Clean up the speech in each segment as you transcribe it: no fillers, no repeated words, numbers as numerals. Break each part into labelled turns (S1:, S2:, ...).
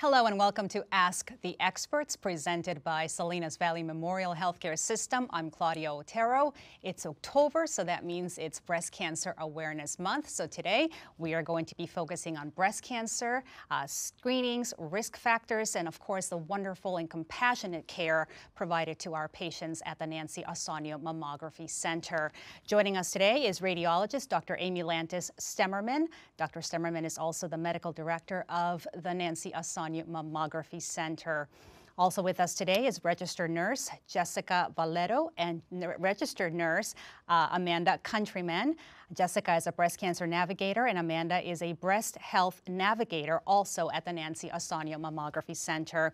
S1: Hello and welcome to Ask the Experts, presented by Salinas Valley Memorial Healthcare System. I'm Claudia Otero. It's October, so that means it's Breast Cancer Awareness Month. So today we are going to be focusing on breast cancer, screenings, risk factors, and of course the wonderful and compassionate care provided to our patients at the Nancy Osornio Mammography Center. Joining us today is radiologist Dr. Amy Lantis Stemmerman. Dr. Stemmerman is also the medical director of the Nancy Osornio Mammography Center. Also with us today is registered nurse Jessica Valero and registered nurse Amanda Countryman. Jessica is a breast cancer navigator and Amanda is a breast health navigator also at the Nancy Osornio Mammography Center.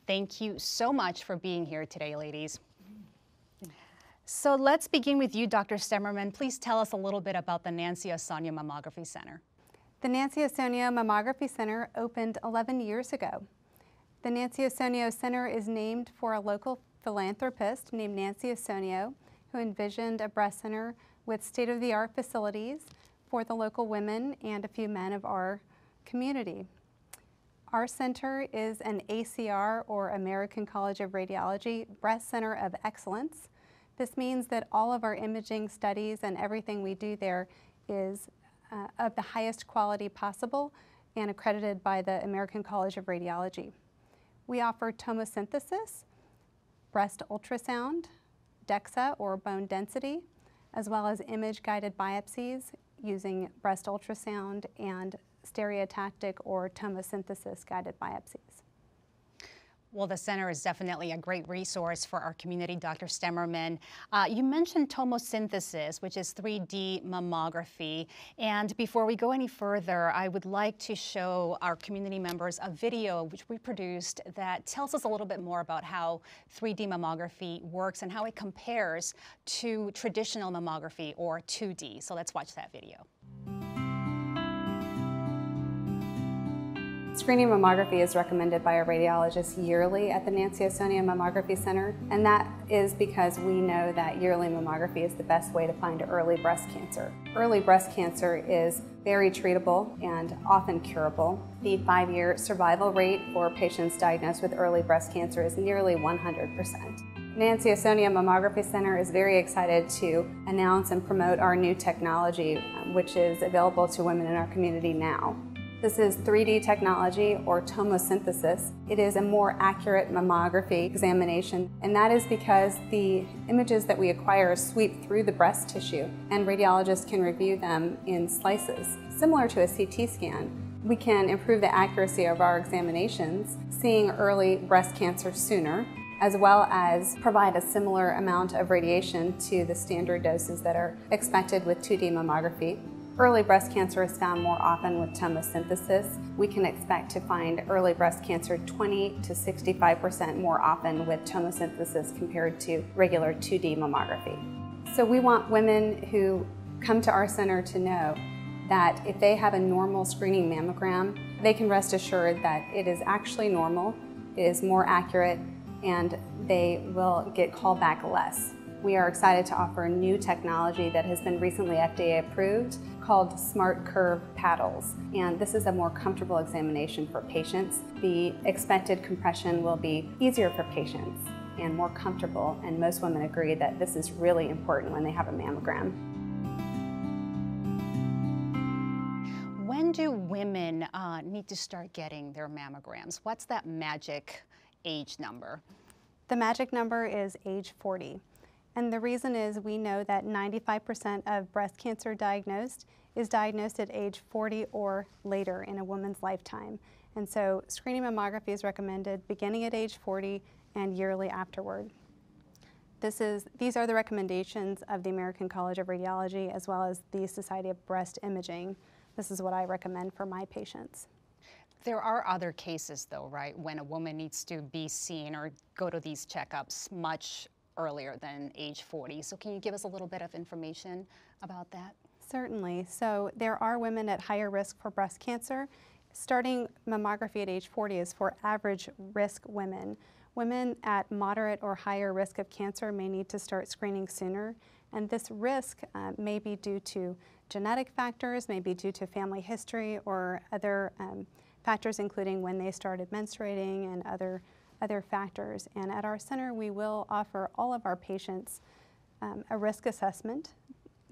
S1: Thank you so much for being here today, ladies. So let's begin with you, Dr. Stemmerman. Please tell us a little bit about the Nancy Osornio Mammography Center.
S2: The Nancy Osornio Mammography Center opened 11 years ago. The Nancy Osornio Center is named for a local philanthropist named Nancy Osornio, who envisioned a breast center with state-of-the-art facilities for the local women and a few men of our community. Our center is an ACR, or American College of Radiology, Breast Center of Excellence. This means that all of our imaging studies and everything we do there is of the highest quality possible and accredited by the American College of Radiology. We offer tomosynthesis, breast ultrasound, DEXA or bone density, as well as image-guided biopsies using breast ultrasound and stereotactic or tomosynthesis guided biopsies.
S1: Well, the center is definitely a great resource for our community, Dr. Stemmerman. You mentioned tomosynthesis, which is 3D mammography. And before we go any further, I would like to show our community members a video which we produced that tells us a little bit more about how 3D mammography works and how it compares to traditional mammography or 2D. So let's watch that video.
S2: Screening mammography is recommended by a radiologist yearly at the Nancy Osornio Mammography Center, and that is because we know that yearly mammography is the best way to find early breast cancer. Early breast cancer is very treatable and often curable. The 5-year survival rate for patients diagnosed with early breast cancer is nearly 100%. Nancy Osornio Mammography Center is very excited to announce and promote our new technology, which is available to women in our community now. This is 3D technology, or tomosynthesis. It is a more accurate mammography examination, and that is because the images that we acquire sweep through the breast tissue, and radiologists can review them in slices. Similar to a CT scan, we can improve the accuracy of our examinations, seeing early breast cancer sooner, as well as provide a similar amount of radiation to the standard doses that are expected with 2D mammography. Early breast cancer is found more often with tomosynthesis. We can expect to find early breast cancer 20 to 65% more often with tomosynthesis compared to regular 2D mammography. So we want women who come to our center to know that if they have a normal screening mammogram, they can rest assured that it is actually normal, it is more accurate, and they will get called back less. We are excited to offer a new technology that has been recently FDA approved called Smart Curve paddles. And this is a more comfortable examination for patients. The expected compression will be easier for patients and more comfortable, and most women agree that this is really important when they have a mammogram.
S1: When do women need to start getting their mammograms? What's that magic age number?
S2: The magic number is age 40. And the reason is we know that 95% of breast cancer diagnosed is diagnosed at age 40 or later in a woman's lifetime. And so screening mammography is recommended beginning at age 40 and yearly afterward. These are the recommendations of the American College of Radiology as well as the Society of Breast Imaging. This is what I recommend for my patients.
S1: There are other cases though, right, when a woman needs to be seen or go to these checkups much earlier than age 40. So can you give us a little bit of information about that?
S2: Certainly. So there are women at higher risk for breast cancer. Starting mammography at age 40 is for average risk women. Women at moderate or higher risk of cancer may need to start screening sooner, and this risk may be due to genetic factors, may be due to family history or other factors including when they started menstruating and other factors. And at our center, we will offer all of our patients a risk assessment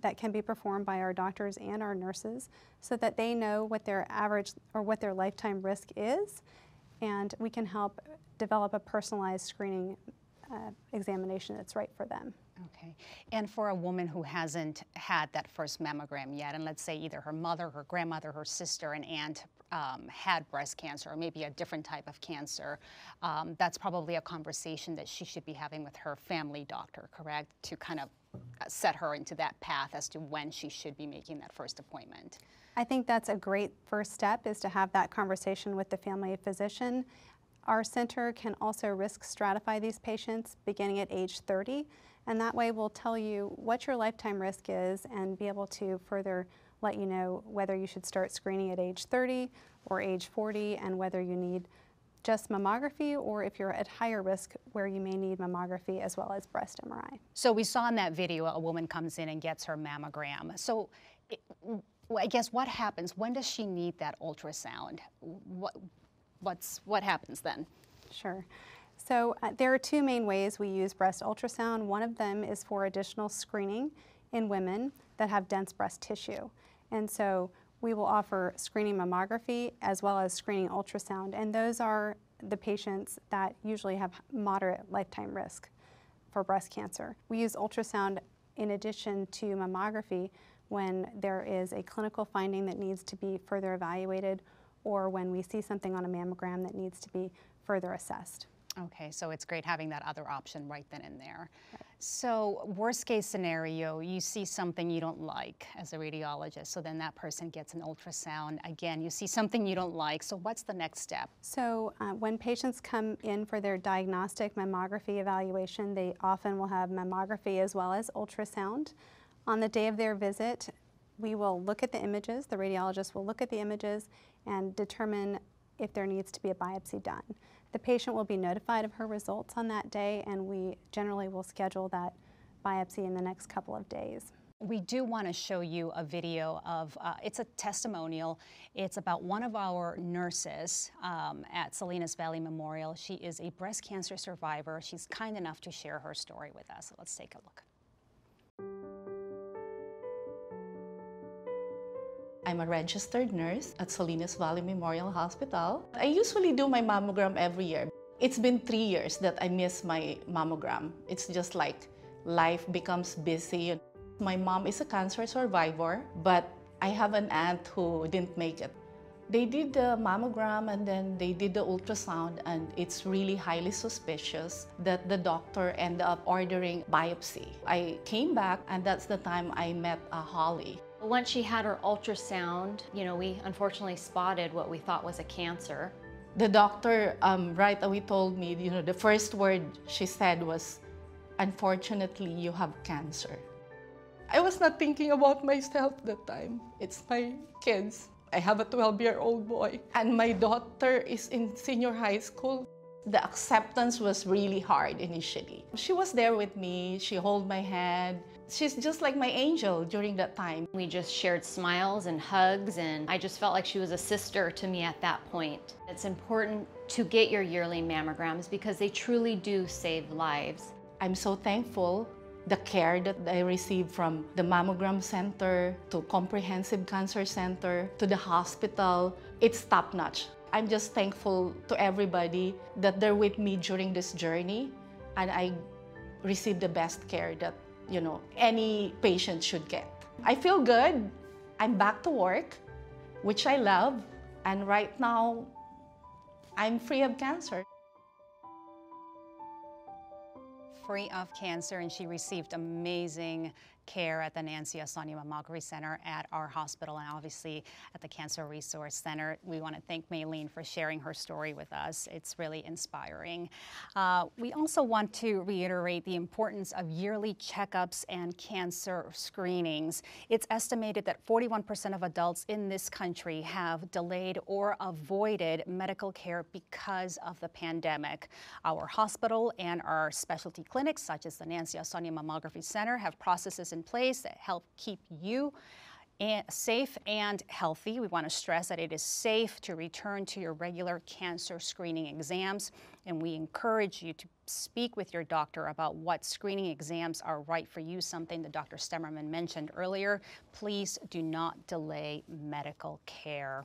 S2: that can be performed by our doctors and our nurses so that they know what their average or what their lifetime risk is, and we can help develop a personalized screening examination that's right for them.
S1: Okay. And for a woman who hasn't had that first mammogram yet, and let's say either her mother, her grandmother, her sister, an aunt had breast cancer or maybe a different type of cancer, that's probably a conversation that she should be having with her family doctor, correct? To kind of set her into that path as to when she should be making that first appointment.
S2: I think that's a great first step, is to have that conversation with the family physician. Our center can also risk stratify these patients beginning at age 30, and that way we'll tell you what your lifetime risk is and be able to further let you know whether you should start screening at age 30 or age 40, and whether you need just mammography or if you're at higher risk where you may need mammography as well as breast MRI.
S1: So we saw in that video a woman comes in and gets her mammogram. So I guess what happens? When does she need that ultrasound? What happens then?
S2: Sure. So there are two main ways we use breast ultrasound. One of them is for additional screening in women that have dense breast tissue. And so we will offer screening mammography as well as screening ultrasound, and those are the patients that usually have moderate lifetime risk for breast cancer. We use ultrasound in addition to mammography when there is a clinical finding that needs to be further evaluated, or when we see something on a mammogram that needs to be further assessed.
S1: Okay, so it's great having that other option right then and there. Right. So worst case scenario, you see something you don't like as a radiologist, so then that person gets an ultrasound. Again, you see something you don't like, so what's the next step?
S2: So when patients come in for their diagnostic mammography evaluation, they often will have mammography as well as ultrasound. On the day of their visit, we will look at the images, the radiologist will look at the images and determine if there needs to be a biopsy done. The patient will be notified of her results on that day, and we generally will schedule that biopsy in the next couple of days.
S1: We do want to show you a video of, it's a testimonial. It's about one of our nurses at Salinas Valley Memorial. She is a breast cancer survivor. She's kind enough to share her story with us. So let's take a look.
S3: I'm a registered nurse at Salinas Valley Memorial Hospital. I usually do my mammogram every year. It's been 3 years that I miss my mammogram. It's just like life becomes busy. My mom is a cancer survivor, but I have an aunt who didn't make it. They did the mammogram and then they did the ultrasound, and it's really highly suspicious that the doctor ended up ordering biopsy. I came back, and that's the time I met Holly.
S4: Once she had her ultrasound, we unfortunately spotted what we thought was a cancer.
S3: The doctor right away told me, the first word she said was, "Unfortunately, you have cancer." I was not thinking about myself that time. It's my kids. I have a 12-year-old boy, and my daughter is in senior high school. The acceptance was really hard initially. She was there with me. She held my hand. She's just like my angel during that time.
S4: We just shared smiles and hugs, and I just felt like she was a sister to me at that point. It's important to get your yearly mammograms because they truly do save lives.
S3: I'm so thankful the care that I received from the mammogram center to comprehensive cancer center to the hospital. It's top-notch. I'm just thankful to everybody that they're with me during this journey, and I received the best care that any patient should get. I feel good. I'm back to work, which I love, and right now I'm free of cancer.
S1: Free of cancer, and she received amazing care at the Nancy Osonia Mammography Center at our hospital, and obviously at the Cancer Resource Center. We want to thank Maylene for sharing her story with us. It's really inspiring. We also want to reiterate the importance of yearly checkups and cancer screenings. It's estimated that 41% of adults in this country have delayed or avoided medical care because of the pandemic. Our hospital and our specialty clinics, such as the Nancy Osonia Mammography Center, have processes in place that help keep you safe and healthy. We want to stress that it is safe to return to your regular cancer screening exams, and we encourage you to speak with your doctor about what screening exams are right for you, something that Dr. Stemmerman mentioned earlier. Please do not delay medical care.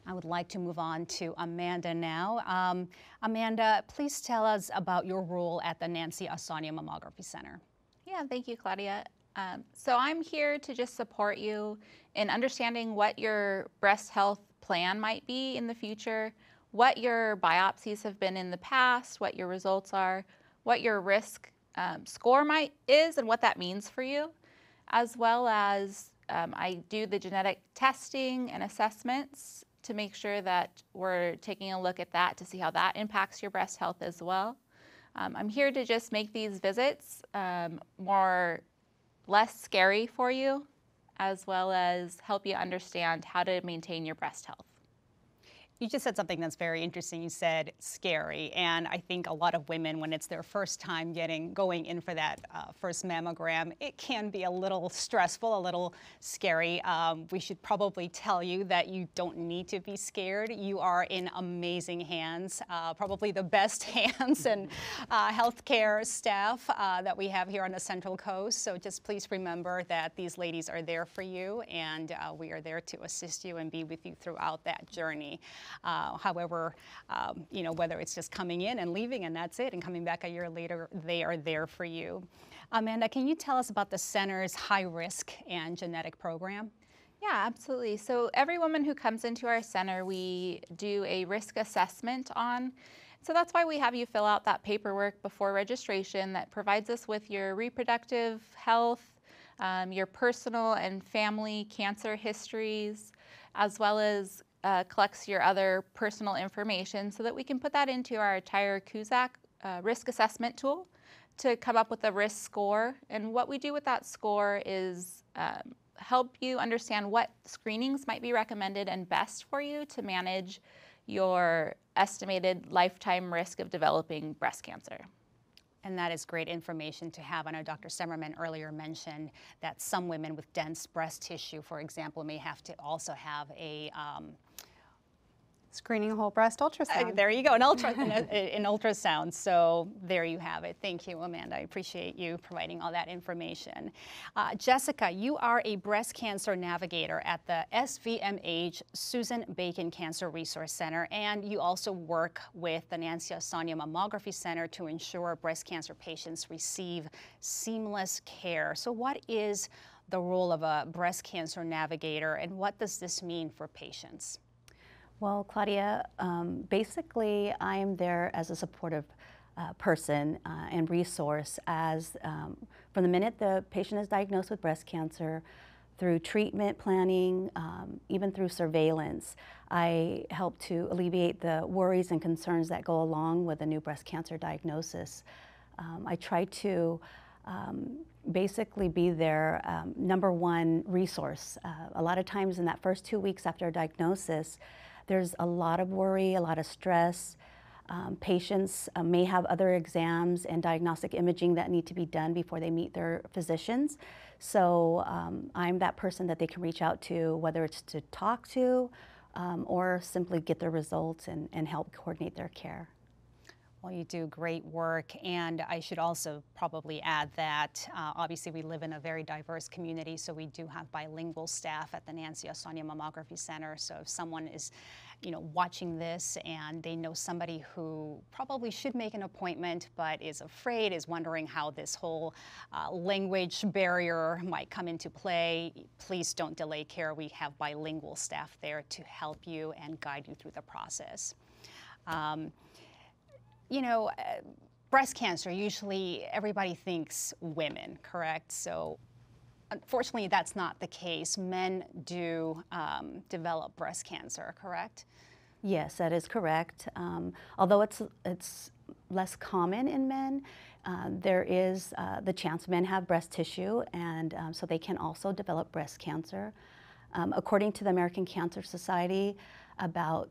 S1: I would like to move on to Amanda now. Amanda, please tell us about your role at the Nancy Ausonia Mammography Center.
S5: Yeah, thank you, Claudia. So I'm here to just support you in understanding what your breast health plan might be in the future, what your biopsies have been in the past, what your results are, what your risk score is and what that means for you, as well as I do the genetic testing and assessments to make sure that we're taking a look at that to see how that impacts your breast health as well. I'm here to just make these visits less scary for you, as well as help you understand how to maintain your breast health.
S1: You just said something that's very interesting. You said scary, and I think a lot of women, when it's their first time going in for that first mammogram, it can be a little stressful, a little scary. We should probably tell you that you don't need to be scared. You are in amazing hands, probably the best hands and healthcare staff that we have here on the Central Coast. So just please remember that these ladies are there for you, and we are there to assist you and be with you throughout that journey. However, you know, whether it's just coming in and leaving and that's it, and coming back a year later, they are there for you. Amanda, can you tell us about the center's high risk and genetic program?
S5: Yeah, absolutely. So every woman who comes into our center, we do a risk assessment on. So that's why we have you fill out that paperwork before registration that provides us with your reproductive health, your personal and family cancer histories, as well as collects your other personal information so that we can put that into our Tyrer-Cusack risk assessment tool to come up with a risk score. And what we do with that score is help you understand what screenings might be recommended and best for you to manage your estimated lifetime risk of developing breast cancer.
S1: And that is great information to have. I know Dr. Stemmerman earlier mentioned that some women with dense breast tissue, for example, may have to also have a
S2: screening whole breast ultrasound.
S1: There you go, an ultrasound. So there you have it. Thank you, Amanda. I appreciate you providing all that information. Jessica, you are a breast cancer navigator at the SVMH Susan Bacon Cancer Resource Center, and you also work with the Nancy Ausonia Mammography Center to ensure breast cancer patients receive seamless care. So what is the role of a breast cancer navigator, and what does this mean for patients?
S6: Well, Claudia, basically I'm there as a supportive person and resource as from the minute the patient is diagnosed with breast cancer, through treatment planning, even through surveillance. I help to alleviate the worries and concerns that go along with a new breast cancer diagnosis. I try to basically be their #1 resource. A lot of times in that first 2 weeks after a diagnosis, there's a lot of worry, a lot of stress. Patients may have other exams and diagnostic imaging that need to be done before they meet their physicians. So I'm that person that they can reach out to, whether it's to talk to or simply get their results and help coordinate their care.
S1: Well, you do great work, and I should also probably add that obviously we live in a very diverse community, so we do have bilingual staff at the Nancy Ausonia Mammography Center. So if someone is, watching this and they know somebody who probably should make an appointment but is afraid, is wondering how this whole language barrier might come into play, please don't delay care. We have bilingual staff there to help you and guide you through the process. Breast cancer, usually everybody thinks women, correct? So unfortunately, that's not the case. Men do develop breast cancer, correct?
S6: Yes, that is correct. Although it's less common in men, there is the chance men have breast tissue, and so they can also develop breast cancer. According to the American Cancer Society, about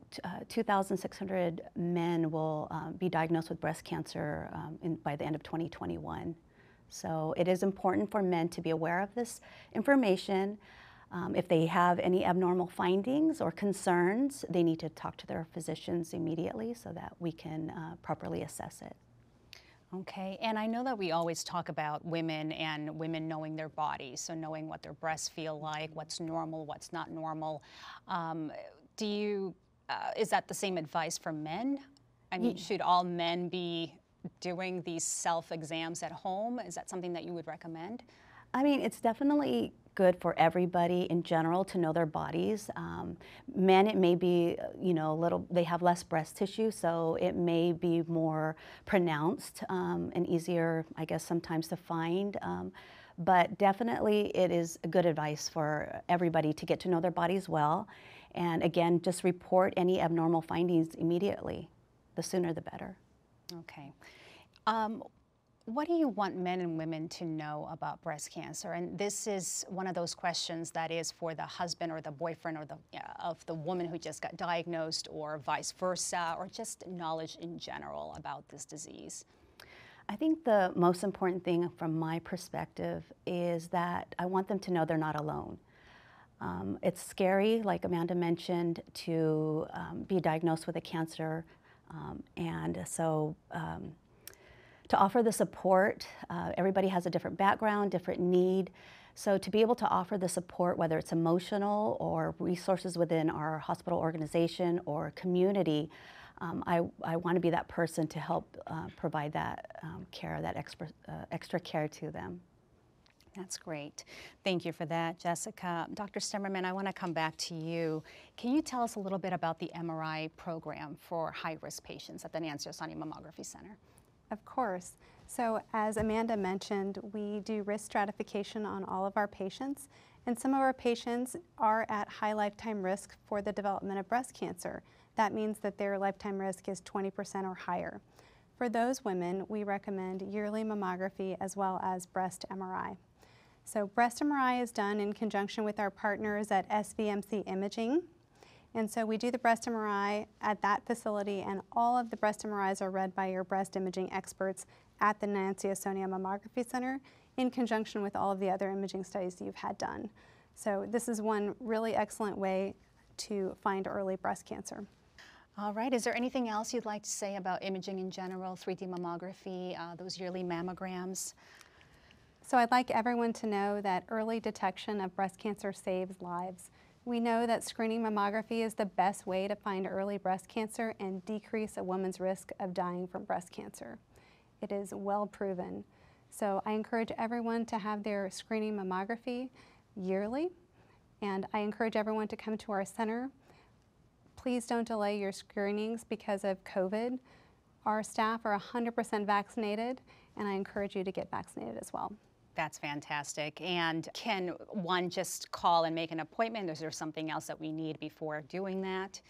S6: 2,600 men will be diagnosed with breast cancer by the end of 2021. So it is important for men to be aware of this information. If they have any abnormal findings or concerns, they need to talk to their physicians immediately so that we can properly assess it.
S1: Okay, and I know that we always talk about women and women knowing their bodies, so knowing what their breasts feel like, what's normal, what's not normal. Is that the same advice for men? I mean, should all men be doing these self-exams at home? Is that something that you would recommend?
S6: I mean, it's definitely good for everybody in general to know their bodies. Men, it may be, they have less breast tissue, so it may be more pronounced and easier, I guess, sometimes to find. But definitely it is good advice for everybody to get to know their bodies well. And again, just report any abnormal findings immediately. The sooner the better.
S1: Okay. What do you want men and women to know about breast cancer? And this is one of those questions that is for the husband or the boyfriend or of the woman who just got diagnosed, or vice versa, or just knowledge in general about this disease.
S6: I think the most important thing from my perspective is that I want them to know they're not alone. It's scary, like Amanda mentioned, to be diagnosed with a cancer, and so to offer the support. Everybody has a different background, different need. So to be able to offer the support, whether it's emotional or resources within our hospital organization or community, I want to be that person to help provide that care, that extra care to them.
S1: That's great. Thank you for that, Jessica. Dr. Stemmerman, I want to come back to you. Can you tell us a little bit about the MRI program for high-risk patients at the Nancy Osania Mammography Center?
S2: Of course. So as Amanda mentioned, we do risk stratification on all of our patients, and some of our patients are at high lifetime risk for the development of breast cancer. That means that their lifetime risk is 20% or higher. For those women, we recommend yearly mammography as well as breast MRI. So breast MRI is done in conjunction with our partners at SVMC Imaging. And so we do the breast MRI at that facility, and all of the breast MRIs are read by your breast imaging experts at the Nancy Osania Mammography Center in conjunction with all of the other imaging studies that you've had done. So this is one really excellent way to find early breast cancer.
S1: All right, is there anything else you'd like to say about imaging in general, 3D mammography, those yearly mammograms?
S2: So I'd like everyone to know that early detection of breast cancer saves lives. We know that screening mammography is the best way to find early breast cancer and decrease a woman's risk of dying from breast cancer. It is well proven. So I encourage everyone to have their screening mammography yearly, and I encourage everyone to come to our center. Please don't delay your screenings because of COVID. Our staff are 100% vaccinated, and I encourage you to get vaccinated as well.
S1: That's fantastic. And can one just call and make an appointment? Is there something else that we need before doing that?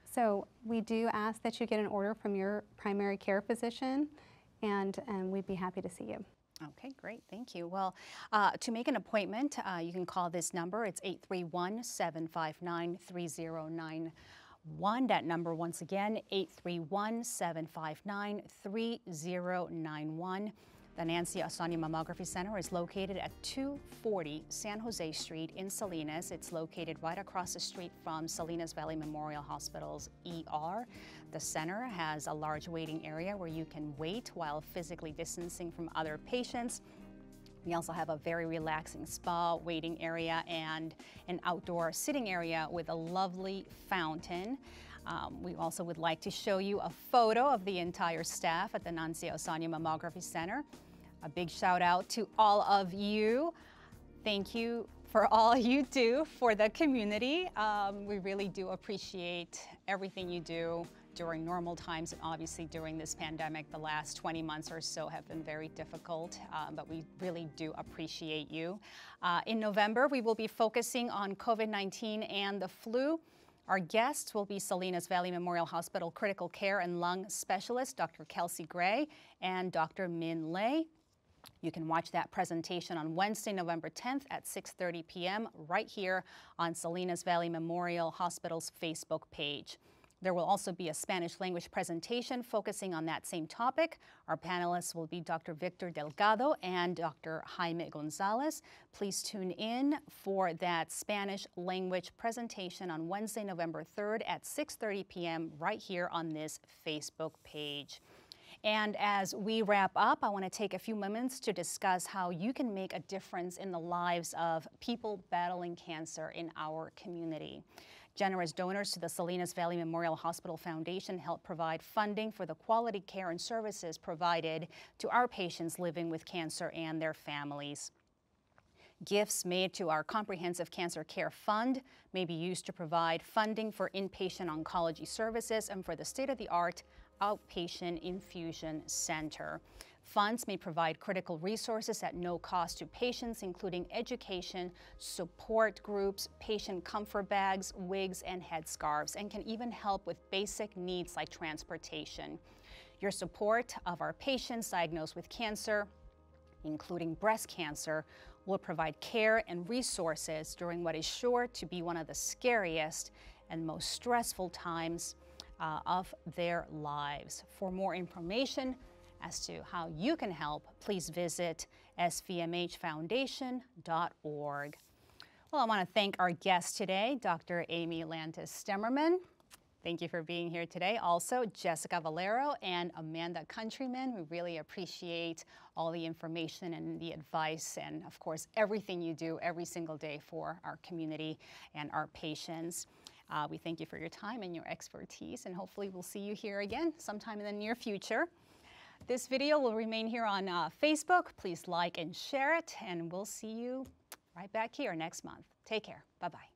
S2: So we do ask that you get an order from your primary care physician, and we'd be happy to see you.
S1: Okay, great, thank you. Well, to make an appointment, you can call this number. It's 831-759-3091. That number, once again, 831-759-3091. The Nancy Osania Mammography Center is located at 240 San Jose Street in Salinas. It's located right across the street from Salinas Valley Memorial Hospital's ER. The center has a large waiting area where you can wait while physically distancing from other patients. We also have a very relaxing spa waiting area and an outdoor sitting area with a lovely fountain. We also would like to show you a photo of the entire staff at the Nancy Osania Mammography Center. A big shout out to all of you. Thank you for all you do for the community. We really do appreciate everything you do during normal times, and obviously during this pandemic. The last 20 months or so have been very difficult, but we really do appreciate you. In November, we will be focusing on COVID-19 and the flu. Our guests will be Salinas Valley Memorial Hospital Critical Care and Lung Specialist, Dr. Kelsey Gray and Dr. Min Lei. You can watch that presentation on Wednesday, November 10th at 6:30 p.m. right here on Salinas Valley Memorial Hospital's Facebook page. There will also be a Spanish language presentation focusing on that same topic. Our panelists will be Dr. Victor Delgado and Dr. Jaime Gonzalez. Please tune in for that Spanish language presentation on Wednesday, November 3rd at 6:30 p.m. right here on this Facebook page. And as we wrap up, I want to take a few moments to discuss how you can make a difference in the lives of people battling cancer in our community. Generous donors to the Salinas Valley Memorial Hospital Foundation help provide funding for the quality care and services provided to our patients living with cancer and their families. Gifts made to our Comprehensive Cancer Care Fund may be used to provide funding for inpatient oncology services and for the state-of-the-art outpatient infusion center. Funds may provide critical resources at no cost to patients, including education, support groups, patient comfort bags, wigs, and headscarves, and can even help with basic needs like transportation. Your support of our patients diagnosed with cancer, including breast cancer, will provide care and resources during what is sure to be one of the scariest and most stressful times of their lives. For more information as to how you can help, please visit svmhfoundation.org. Well, I want to thank our guest today, Dr. Amy Lantis-Stemmerman. Thank you for being here today. Also, Jessica Valero and Amanda Countryman. We really appreciate all the information and the advice and, of course, everything you do every single day for our community and our patients. We thank you for your time and your expertise, and hopefully we'll see you here again sometime in the near future. This video will remain here on Facebook. Please like and share it, and we'll see you right back here next month. Take care. Bye-bye.